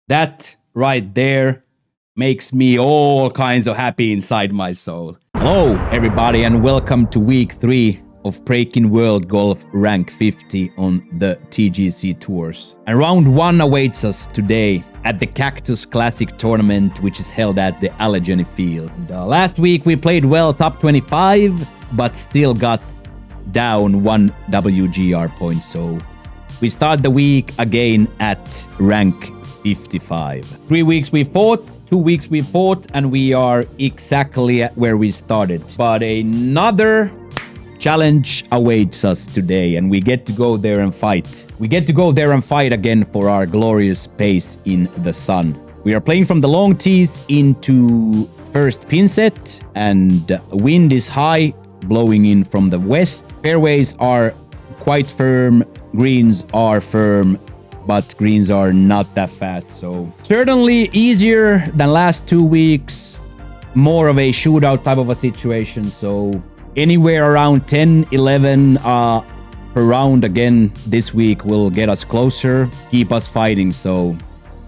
That right there makes me all kinds of happy inside my soul. Hello, everybody, and welcome to week 3 of Breaking World Golf Rank 50 on the TGC Tours. And round 1 awaits us today at the Cactus Classic Tournament, which is held at the Allegheny Fields. Last week we played well, top 25, but still got down 1 WGR point, so we start the week again at rank 55. 3 weeks we fought, 2 weeks we fought, and we are exactly at where we started. But another challenge awaits us today, and we get to go there and fight. We get to go there and fight again for our glorious pace in the sun. We are playing from the long tees into first pin set, and wind is high, blowing in from the west. Fairways are quite firm, greens are firm, but greens are not that fast, so certainly easier than last 2 weeks. More of a shootout type of a situation, so anywhere around 10, 11 per round again this week will get us closer, keep us fighting. So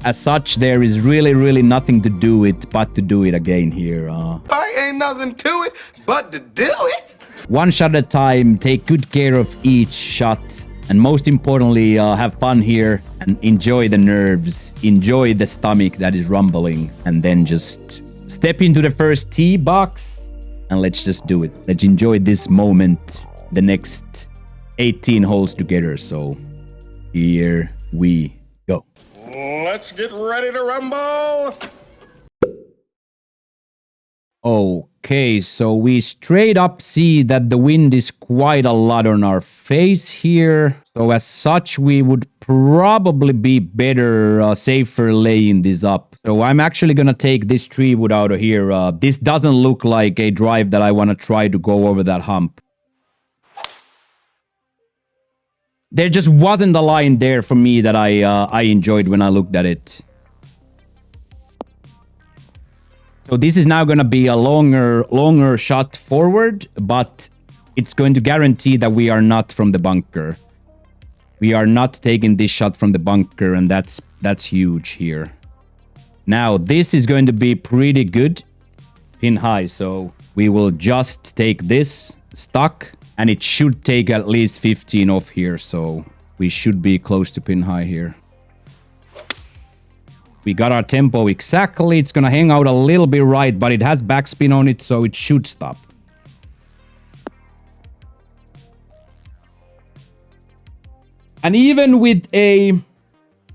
as such, there is really nothing to do it but to do it again here. I ain't nothing to it but to do it. One shot at a time, take good care of each shot, and most importantly, have fun here and enjoy the nerves, enjoy the stomach that is rumbling, and then just step into the first tee box and let's just do it. Let's enjoy this moment, the next 18 holes together. So here we go. Let's get ready to rumble. Okay, so we straight up see that the wind is quite a lot on our face here. So as such, we would probably be better, safer laying this up. So I'm actually gonna take this tree wood out of here. This doesn't look like a drive that I want to try to go over that hump. There just wasn't a line there for me that I enjoyed when I looked at it. So this is now going to be a longer shot forward, but it's going to guarantee that we are not from the bunker. We are not taking this shot from the bunker, and that's huge here. Now, this is going to be pretty good pin high, so we will just take this stuck, and it should take at least 15 off here, so we should be close to pin high here. We got our tempo exactly. It's going to hang out a little bit right, but it has backspin on it, so it should stop. And even with a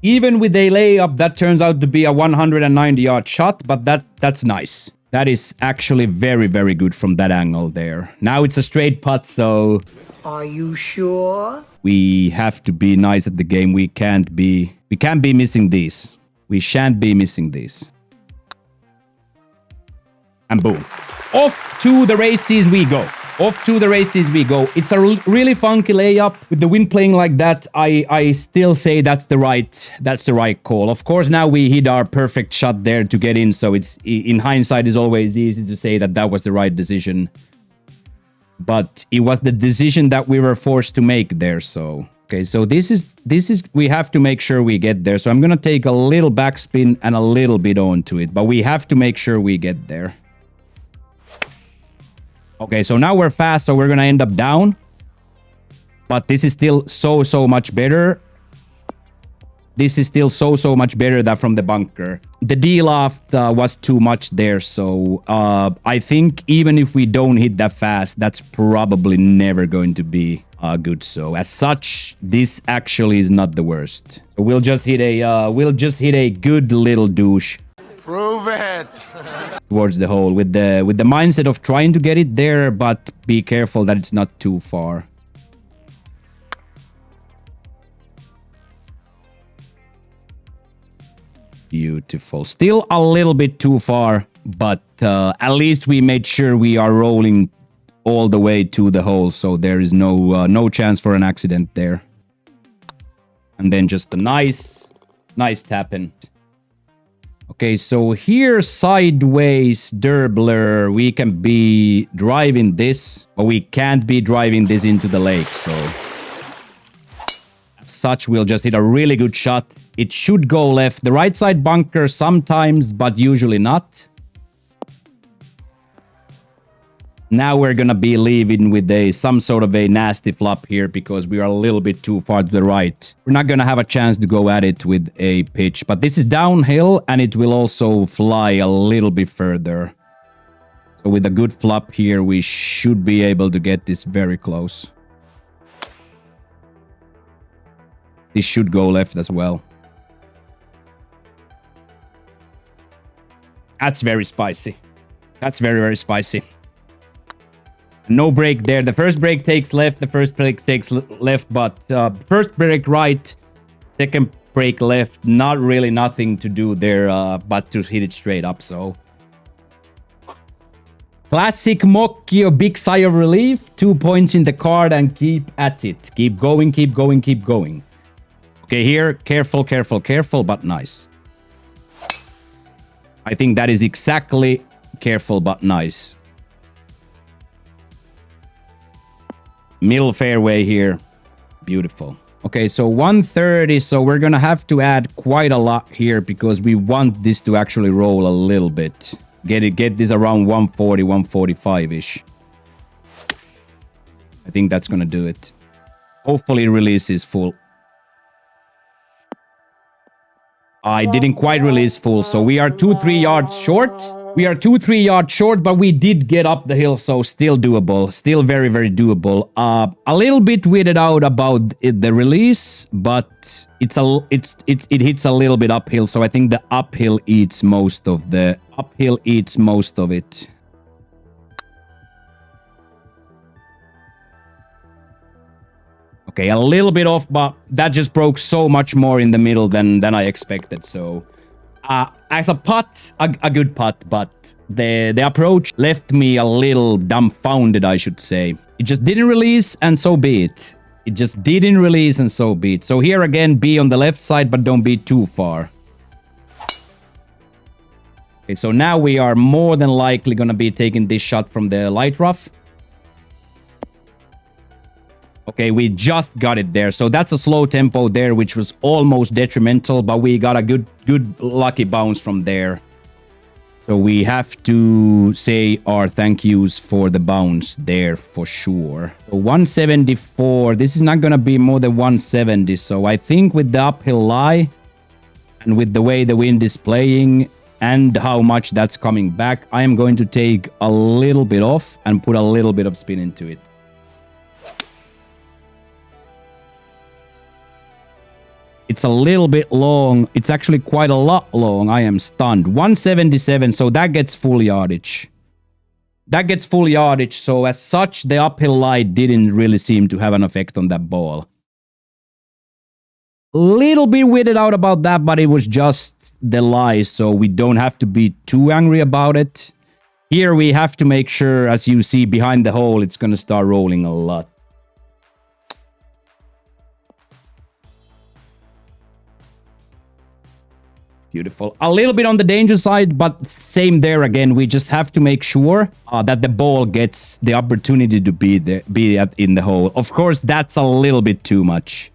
layup, that turns out to be a 190-yard shot, but that's nice. That is actually very good from that angle there. Now it's a straight putt, so Are you sure? we have to be nice at the game. We can't be missing these. We shan't be missing these. And boom. Off to the races we go. Off to the races we go. It's a really funky layup. With the wind playing like that, I still say that's the right call. Of course, now we hit our perfect shot there to get in, so it's in hindsight, it's always easy to say that was the right decision. But it was the decision that we were forced to make there, so okay, so this is we have to make sure we get there. So I'm gonna take a little backspin and a little bit onto it, but we have to make sure we get there. Okay, so now we're fast, so we're gonna end up down. But this is still so much better. This is still so much better than from the bunker. The D-loft was too much there, so I think even if we don't hit that fast, that's probably never going to be good. So as such, this actually is not the worst. So we'll just hit a good little douche. Prove it. Towards the hole with the mindset of trying to get it there, but be careful that it's not too far. Beautiful. Still a little bit too far, but at least we made sure we are rolling all the way to the hole, so there is no chance for an accident there. And then just a nice tap in. Okay, so here sideways Derbler, we can be driving this, but we can't be driving this into the lake, so such, we'll just hit a really good shot. It should go left. The right side bunker sometimes, but usually not. Now we're gonna be leaving with some sort of a nasty flop here because we are a little bit too far to the right. We're not gonna have a chance to go at it with a pitch, but this is downhill and it will also fly a little bit further. So with a good flop here, we should be able to get this very close. This should go left as well. That's very spicy. That's very, very spicy. No break there. The first break takes left. The first break takes left, but first break right. Second break left. Not really nothing to do there, but to hit it straight up. So classic Mocchio, big sigh of relief. 2 points in the card and keep at it. Keep going, keep going, keep going. Okay, here, careful, careful, careful, but nice. I think that is exactly careful, but nice. Middle fairway here. Beautiful. Okay, so 130. So we're gonna have to add quite a lot here because we want this to actually roll a little bit. Get this around 140, 145-ish. I think that's gonna do it. Hopefully release is full. I didn't quite release full, so we are 2-3 yards short. We are 2-3 yards short, but we did get up the hill, so still doable. Still very, very doable. A little bit weirded out about the release, but it hits a little bit uphill, so I think the uphill eats most of it. Okay, a little bit off, but that just broke so much more in the middle than I expected, so... as a putt, a good putt, but the approach left me a little dumbfounded, I should say. It just didn't release, and so be it. It just didn't release, and so be it. So here again, be on the left side, but don't be too far. Okay, so now we are more than likely gonna be taking this shot from the light rough. Okay, we just got it there. So that's a slow tempo there, which was almost detrimental, but we got a good lucky bounce from there. So we have to say our thank yous for the bounce there for sure. So 174. This is not going to be more than 170. So I think with the uphill lie and with the way the wind is playing and how much that's coming back, I am going to take a little bit off and put a little bit of spin into it. It's a little bit long. It's actually quite a lot long. I am stunned. 177, so that gets full yardage. That gets full yardage, so as such, the uphill lie didn't really seem to have an effect on that ball. Little bit weirded out about that, but it was just the lie, so we don't have to be too angry about it. Here we have to make sure, as you see behind the hole, it's going to start rolling a lot. Beautiful. A little bit on the danger side, but same there again. We just have to make sure that the ball gets the opportunity to be in the hole. Of course, that's a little bit too much.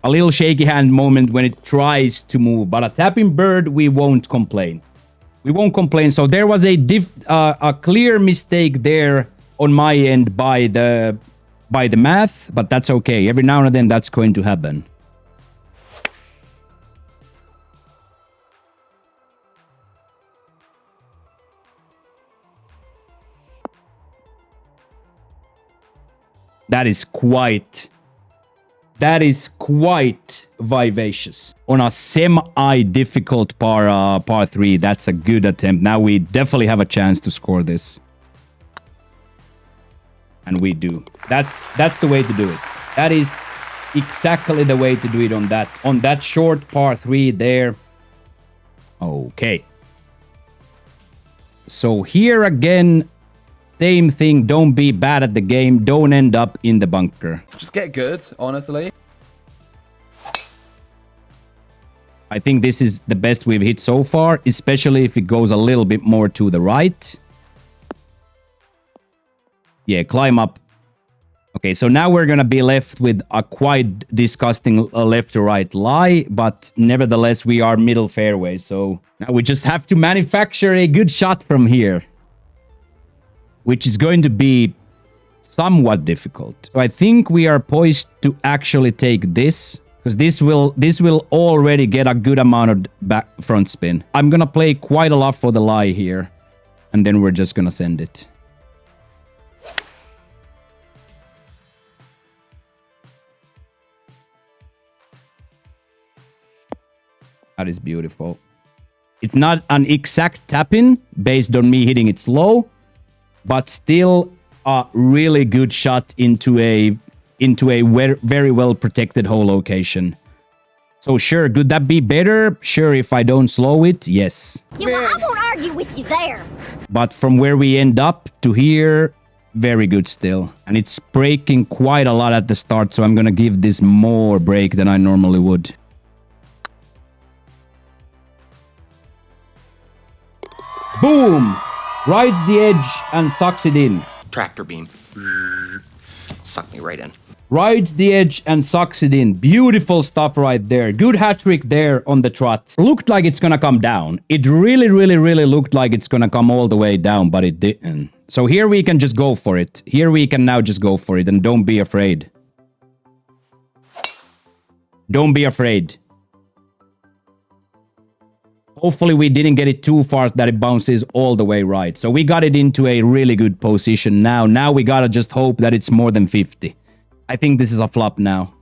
A little shaky hand moment when it tries to move, but a tapping bird, we won't complain. We won't complain. So there was a clear mistake there on my end by the math, but that's okay. Every now and then that's going to happen. That is quite vivacious. On a semi-difficult par 3, that's a good attempt. Now we definitely have a chance to score this. And we do. That's the way to do it. That is exactly the way to do it on that short par 3 there. Okay. So here again, same thing, don't be bad at the game. Don't end up in the bunker. Just get good, honestly. I think this is the best we've hit so far, especially if it goes a little bit more to the right. Yeah, climb up. Okay, so now we're gonna be left with a quite disgusting left to right lie, but nevertheless we are middle fairway, so now we just have to manufacture a good shot from here, which is going to be somewhat difficult. So I think we are poised to actually take this, because this will already get a good amount of back front spin. I'm gonna play quite a lot for the lie here, and then we're just gonna send it. That is beautiful. It's not an exact tap-in based on me hitting it slow, but still a really good shot into a very well protected hole location. So sure, could that be better? Sure, if I don't slow it, yes. Yeah, well, I won't argue with you there. But from where we end up to here, very good still. And it's breaking quite a lot at the start, so I'm gonna give this more break than I normally would. Boom! Rides the edge and sucks it in. Tractor beam. Suck me right in. Rides the edge and sucks it in. Beautiful stuff right there. Good hat trick there on the trot. Looked like it's gonna come down. It really looked like it's gonna come all the way down, but it didn't. So here we can just go for it. Here we can now just go for it, and don't be afraid. Don't be afraid. Hopefully we didn't get it too far that it bounces all the way right. So we got it into a really good position now. Now we gotta just hope that it's more than 50. I think this is a flop now.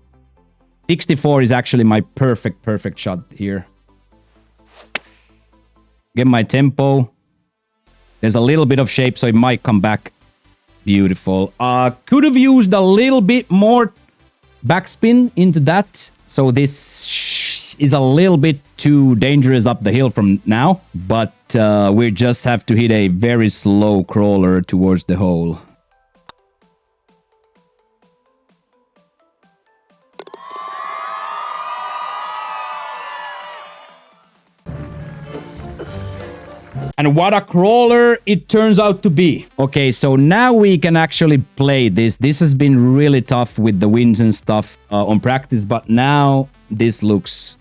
64 is actually my perfect shot here. Get my tempo. There's a little bit of shape, so it might come back. Beautiful. Could have used a little bit more backspin into that. So this is a little bit too dangerous up the hill from now. But we just have to hit a very slow crawler towards the hole. And what a crawler it turns out to be. Okay, so now we can actually play this. This has been really tough with the winds and stuff on practice, but now this looks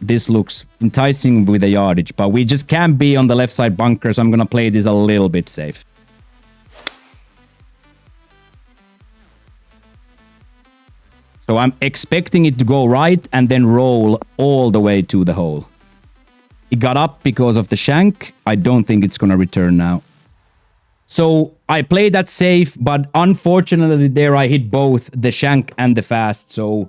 enticing with the yardage. But we just can't be on the left side bunker, so I'm gonna play this a little bit safe. So I'm expecting it to go right and then roll all the way to the hole. It got up because of the shank. I don't think it's going to return now. So I played that safe, but unfortunately there I hit both the shank and the fast. So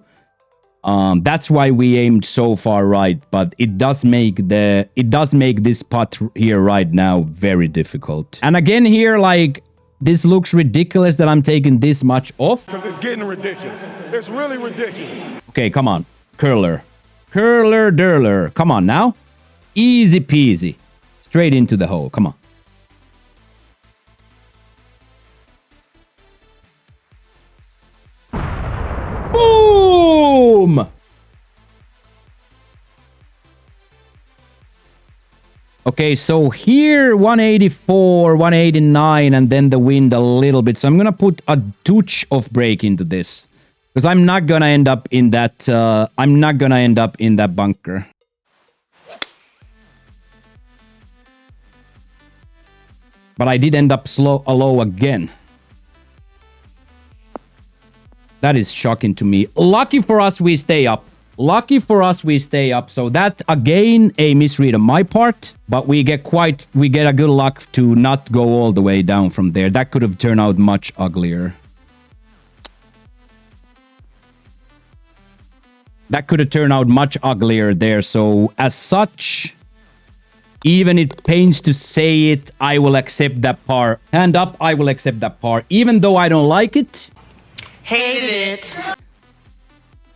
that's why we aimed so far right. But it does make this putt here right now very difficult. And again here, like, this looks ridiculous that I'm taking this much off. Because it's getting ridiculous. It's really ridiculous. Okay, come on. Curler. Curler durler. Come on now. Easy peasy. Straight into the hole. Come on. Boom! Okay, so here 184, 189, and then the wind a little bit. So I'm gonna put a touch of brake into this. Because I'm not gonna end up in that bunker. But I did end up low again. That is shocking to me. Lucky for us, we stay up. Lucky for us, we stay up. So that, again, a misread on my part. But we get a good luck to not go all the way down from there. That could have turned out much uglier. That could have turned out much uglier there. So as such, even it pains to say it, I will accept that par. Hand up, I will accept that par. Even though I don't like it. Hate it.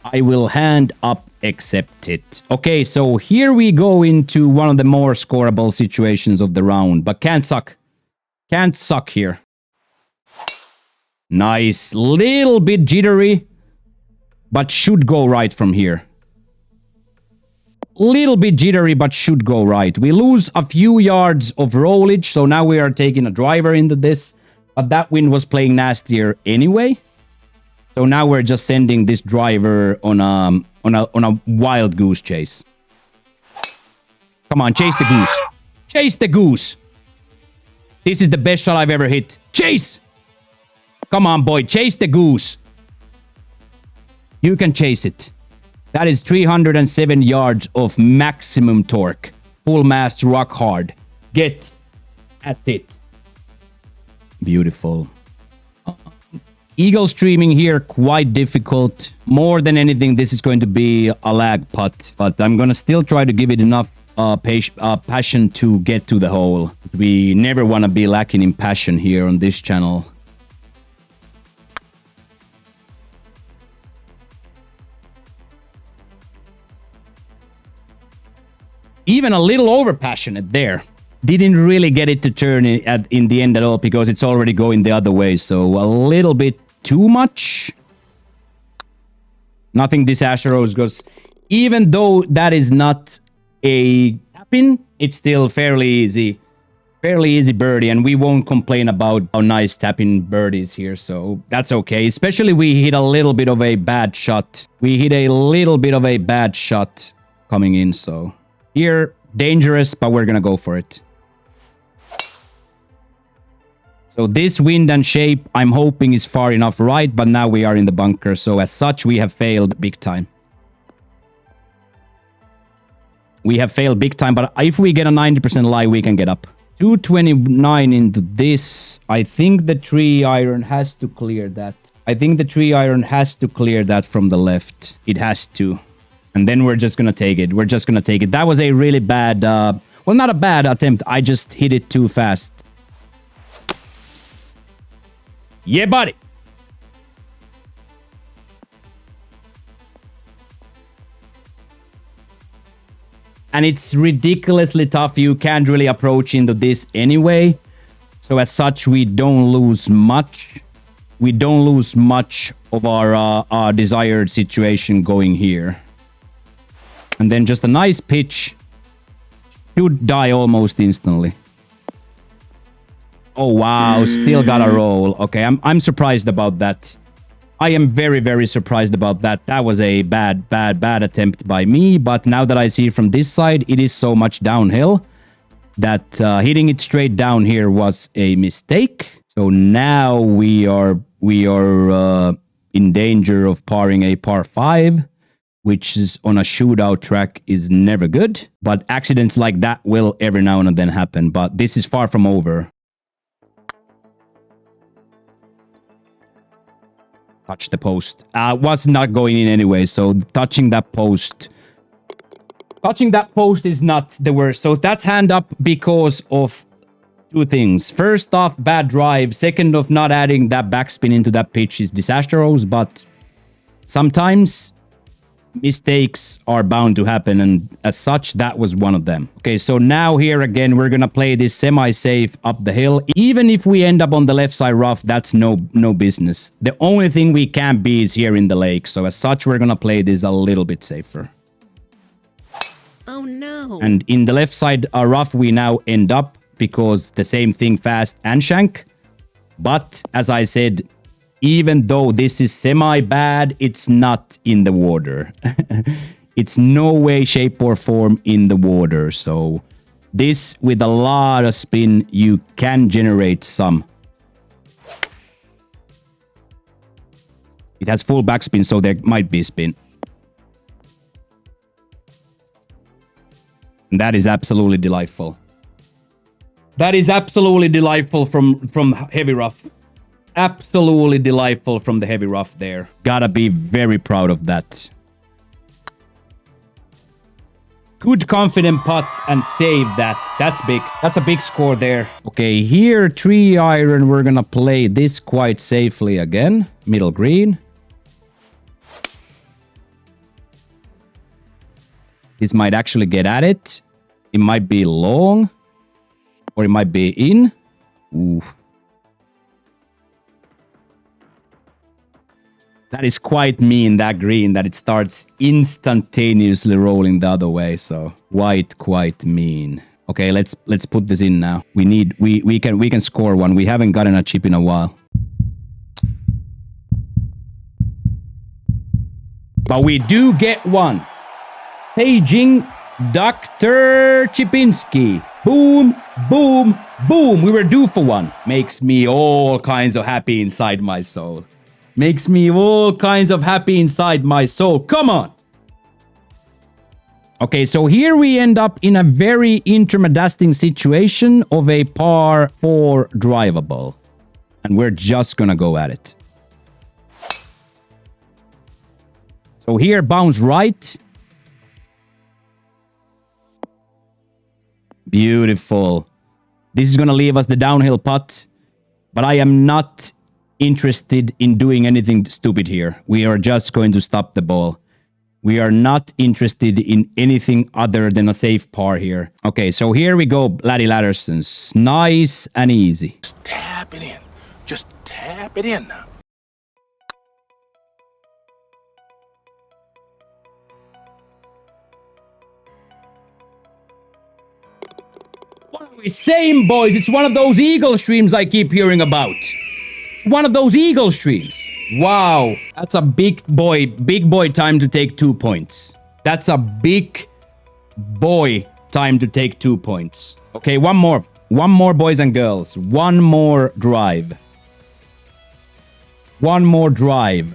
I will hand up accept it. Okay, so here we go into one of the more scoreable situations of the round. But can't suck. Can't suck here. Nice. Little bit jittery. But should go right from here. Little bit jittery, but should go right. We lose a few yards of rollage, so now we are taking a driver into this. But that wind was playing nastier anyway. So now we're just sending this driver on a wild goose chase. Come on, chase the goose. Chase the goose. This is the best shot I've ever hit. Chase! Come on, boy. Chase the goose. You can chase it. That is 307 yards of maximum torque. Full mast, rock hard. Get at it. Beautiful. Eagle streaming here, quite difficult. More than anything, this is going to be a lag putt. But I'm going to still try to give it enough passion to get to the hole. We never want to be lacking in passion here on this channel. Even a little over passionate there. Didn't really get it to turn in the end at all because it's already going the other way. So a little bit too much. Nothing disastrous because even though that is not a tap-in, it's still fairly easy birdie, and we won't complain about how nice tap-in birdies here, so that's okay. Especially we hit a little bit of a bad shot. Coming in, so here, dangerous, but we're gonna go for it. So this wind and shape, I'm hoping is far enough right, but now we are in the bunker, so as such, we have failed big time. But if we get a 90% lie, we can get up. 229 into this. I think the 3-iron has to clear that. From the left. It has to. And then we're just gonna take it. That was a really bad, well, not a bad attempt. I just hit it too fast. Yeah, buddy. And it's ridiculously tough. You can't really approach into this anyway. So as such, we don't lose much. Of our desired situation going here. And then just a nice pitch. Should die almost instantly. Oh, wow. Still got a roll. Okay, I'm surprised about that. I am very, very surprised about that. That was a bad attempt by me. But now that I see it from this side, it is so much downhill that hitting it straight down here was a mistake. So now we are in danger of parring a par 5, which is on a shootout track is never good. But accidents like that will every now and then happen. But this is far from over. Touch the post. Was not going in anyway, so touching that post is not the worst. So that's hand up because of two things. First off, bad drive. Second off, not adding that backspin into that pitch is disastrous, but sometimes mistakes are bound to happen, and as such, that was one of them. Okay, so now here again, we're gonna play this semi-safe up the hill. Even if we end up on the left side rough, that's no business. The only thing we can't be is here in the lake, so as such, we're gonna play this a little bit safer. Oh no. And in the left side rough, we now end up because the same thing fast and shank. But as I said, even though this is semi-bad, it's not in the water. It's no way, shape, or form in the water. So this, with a lot of spin, you can generate some. It has full backspin, so there might be spin. And that is absolutely delightful. That is absolutely delightful from heavy rough. Absolutely delightful from the heavy rough there. Gotta be very proud of that. Good confident putt and save that. That's big. That's a big score there. Okay, here 3-iron. We're gonna play this quite safely again. Middle green. This might actually get at it. It might be long. Or it might be in. Oof. That is quite mean, that green, that it starts instantaneously rolling the other way. So quite mean. Okay, let's put this in now. We can score one. We haven't gotten a chip in a while. But we do get one. Paging Dr. Chipinski. Boom, boom, boom. We were due for one. Makes me all kinds of happy inside my soul. Makes me all kinds of happy inside my soul. Come on. Okay, so here we end up in a very intimidating situation of a par 4 drivable. And we're just gonna go at it. So here, bounce right. Beautiful. This is gonna leave us the downhill putt. But I am not interested in doing anything stupid here. We are just going to stop the ball. We are not interested in anything other than a safe par here. Okay, so here we go, Laddie Laddersons. Nice and easy. Just tap it in. Just tap it in now. What are we saying, boys? It's one of those eagle streams I keep hearing about. One of those eagle streams. Wow, that's a big boy time to take 2 points. That's a big boy time to take 2 points. Okay, one more. One more, boys and girls. One more drive. One more drive.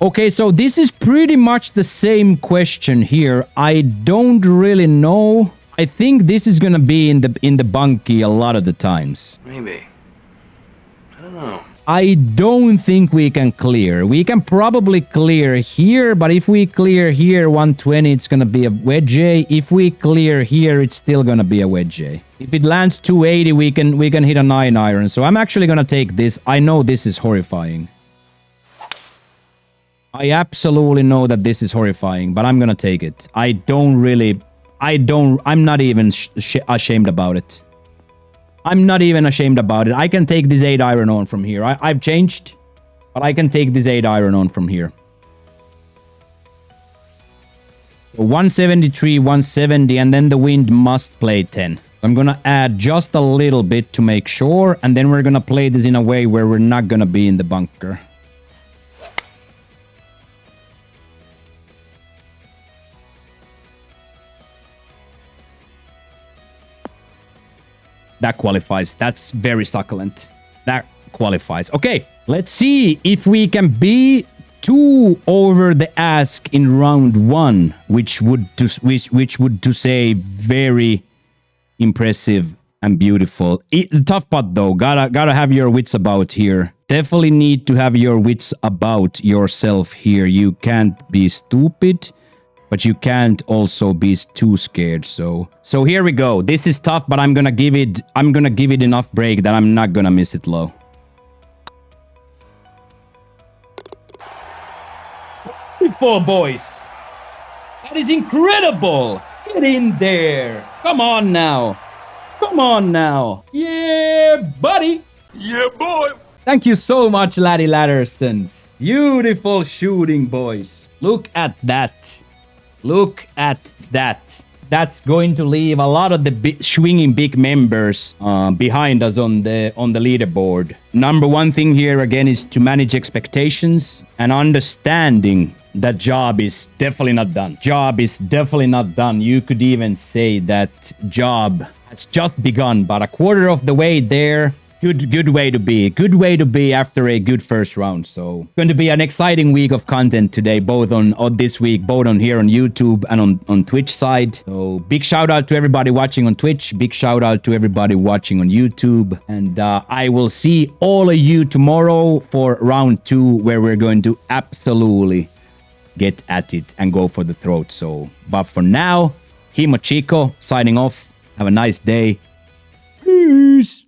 Okay, so this is pretty much the same question here. I don't really know. I think this is gonna be in the bunkie a lot of the times. Maybe. I don't know. I don't think we can clear. We can probably clear here, but if we clear here 120, it's gonna be a wedge A. If we clear here, it's still gonna be a wedge A. If it lands 280, we can hit a 9 iron. So I'm actually gonna take this. I know this is horrifying. I absolutely know that this is horrifying, but I'm gonna take it. I'm not even ashamed about it. I'm not even ashamed about it. I can take this 8 iron on from here. I've changed, but I can take this 8 iron on from here. So 173, 170, and then the wind must play 10. I'm gonna add just a little bit to make sure, and then we're gonna play this in a way where we're not gonna be in the bunker. That qualifies. That's very succulent. That qualifies. Okay, let's see if we can be 2 over the ask in round 1, which would to say very impressive and beautiful. Tough putt though. Gotta have your wits about here. Definitely need to have your wits about yourself here. You can't be stupid, but you can't also be too scared. So here we go. This is tough, but I'm gonna give it enough break that I'm not gonna miss it low. Beautiful, boys. That is incredible. Get in there. Come on now. Come on now. Yeah, buddy. Yeah, boy. Thank you so much, Laddie Laddersons. Beautiful shooting, boys. Look at that. Look at that. That's going to leave a lot of the swinging big members behind us on the leaderboard. Number one thing here again is to manage expectations and understanding that job is definitely not done. Job is definitely not done. You could even say that job has just begun, but a quarter of the way there. Good way to be. Good way to be after a good first round. So going to be an exciting week of content today, both on this week, both on here on YouTube and on Twitch side. So big shout out to everybody watching on Twitch. Big shout out to everybody watching on YouTube. And I will see all of you tomorrow for round 2, where we're going to absolutely get at it and go for the throat. So, but for now, Himo Chico signing off. Have a nice day. Peace.